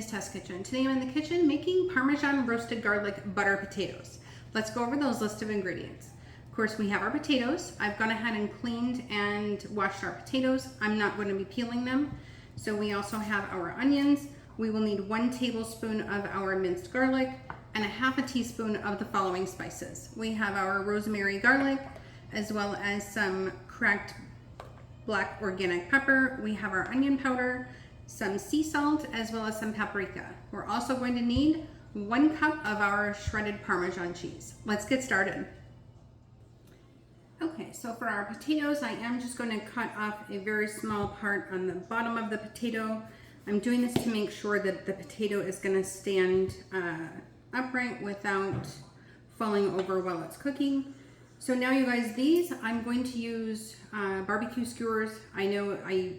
Tina's Test Kitchen. Today I'm in the kitchen making Parmesan roasted garlic butter potatoes. Let's go over those list of ingredients. Of course, we have our potatoes. I've gone ahead and cleaned and washed our potatoes. I'm not going to be peeling them. So we also have our onions. We will need 1 tablespoon of our minced garlic and a half a teaspoon of the following spices. We have our rosemary garlic, as well as some cracked black organic pepper. We have our onion powder, some sea salt, as well as some paprika. We're also going to need 1 cup of our shredded Parmesan cheese. Let's get started. Okay, so for our potatoes, I am just going to cut off a very small part on the bottom of the potato. I'm doing this to make sure that the potato is going to stand upright without falling over while it's cooking. So now you guys, these I'm going to use barbecue skewers. I know I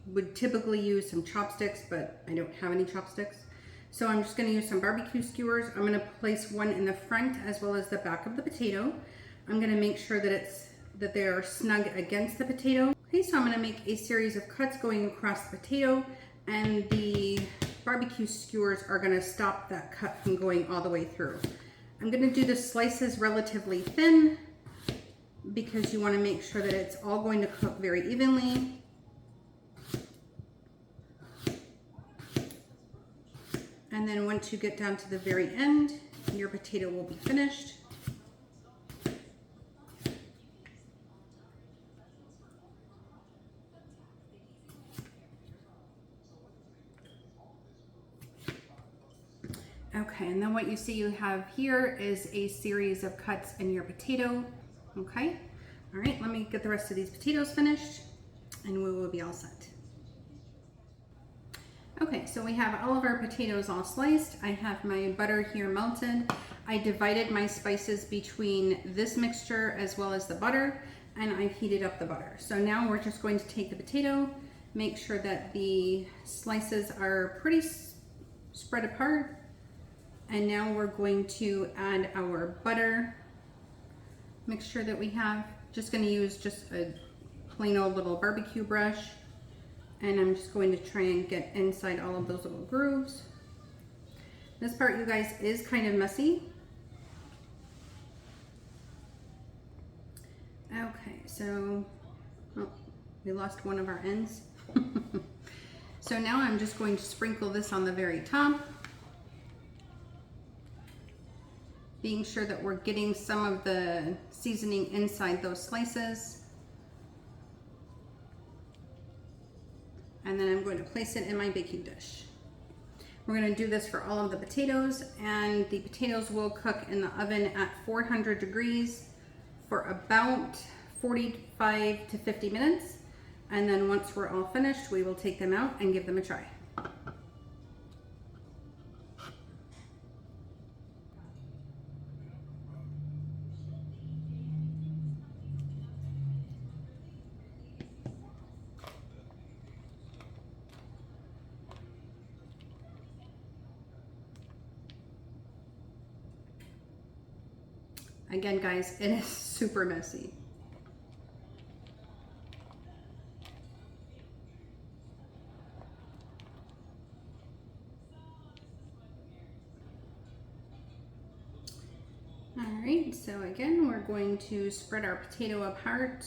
would typically use some chopsticks, but I don't have any chopsticks. So I'm just going to use some barbecue skewers. I'm going to place one in the front as well as the back of the potato. I'm going to make sure that they are snug against the potato. Okay, so I'm going to make a series of cuts going across the potato, and the barbecue skewers are going to stop that cut from going all the way through. I'm going to do the slices relatively thin because you want to make sure that it's all going to cook very evenly. And then once you get down to the very end, your potato will be finished. Okay, and then what you see you have here is a series of cuts in your potato. Okay, all right, let me get the rest of these potatoes finished and we will be all set. Okay, so we have all of our potatoes all sliced. I have my butter here melted. I divided my spices between this mixture as well as the butter, and I've heated up the butter. So now we're just going to take the potato, make sure that the slices are pretty spread apart, and now we're going to add our butter mixture that we have. Just going to use just a plain old little barbecue brush. And I'm just going to try and get inside all of those little grooves. This part, you guys, is kind of messy. Okay, so we lost one of our ends. So now I'm just going to sprinkle this on the very top, being sure that we're getting some of the seasoning inside those slices. And then I'm going to place it in my baking dish. We're going to do this for all of the potatoes, and the potatoes will cook in the oven at 400 degrees for about 45 to 50 minutes. And then once we're all finished, we will take them out and give them a try. Again, guys, it is super messy. All right, so again, we're going to spread our potato apart,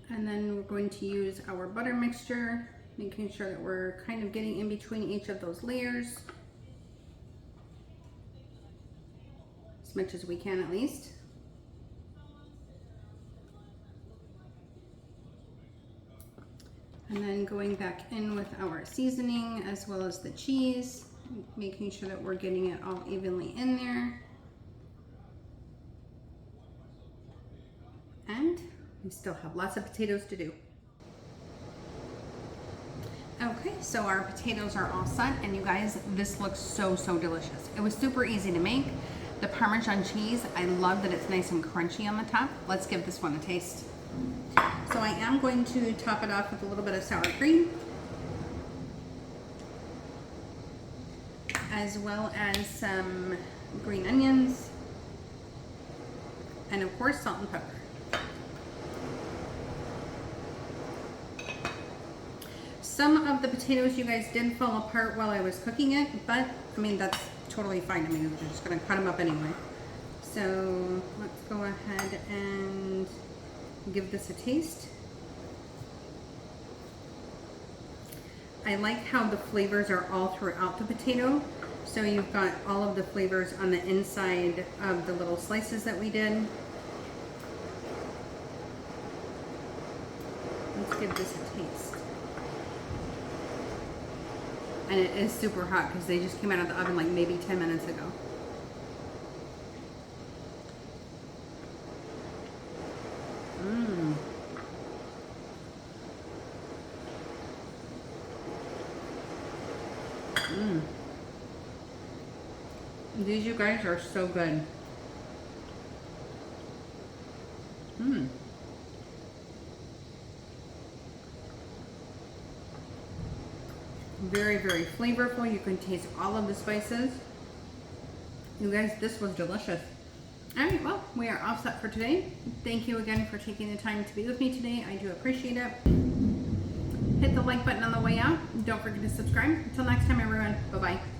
and then we're going to use our butter mixture, making sure that we're kind of getting in between each of those layers, as much as we can at least. And then going back in with our seasoning as well as the cheese, making sure that we're getting it all evenly in there. And we still have lots of potatoes to do. Okay, so our potatoes are all set, and you guys, this looks so delicious. It was super easy to make. The Parmesan cheese, I love that it's nice and crunchy on the top. Let's give this one a taste. So I am going to top it off with a little bit of sour cream, as well as some green onions, and of course salt and pepper. Some of the potatoes, you guys, did fall apart while I was cooking it, but I mean, that's totally fine. I mean, we're just gonna cut them up anyway. So let's go ahead and give this a taste. I like how the flavors are all throughout the potato. So you've got all of the flavors on the inside of the little slices that we did. Let's give this a taste. And it is super hot because they just came out of the oven like maybe 10 minutes ago. Mmm. Mmm. These, you guys, are so good. Mmm. Very, very flavorful. You can taste all of the spices. You guys, this was delicious. All right, well, we are all set for today. Thank you again for taking the time to be with me today. I do appreciate it. Hit the like button on the way out. Don't forget to subscribe. Until next time, everyone. Bye-bye.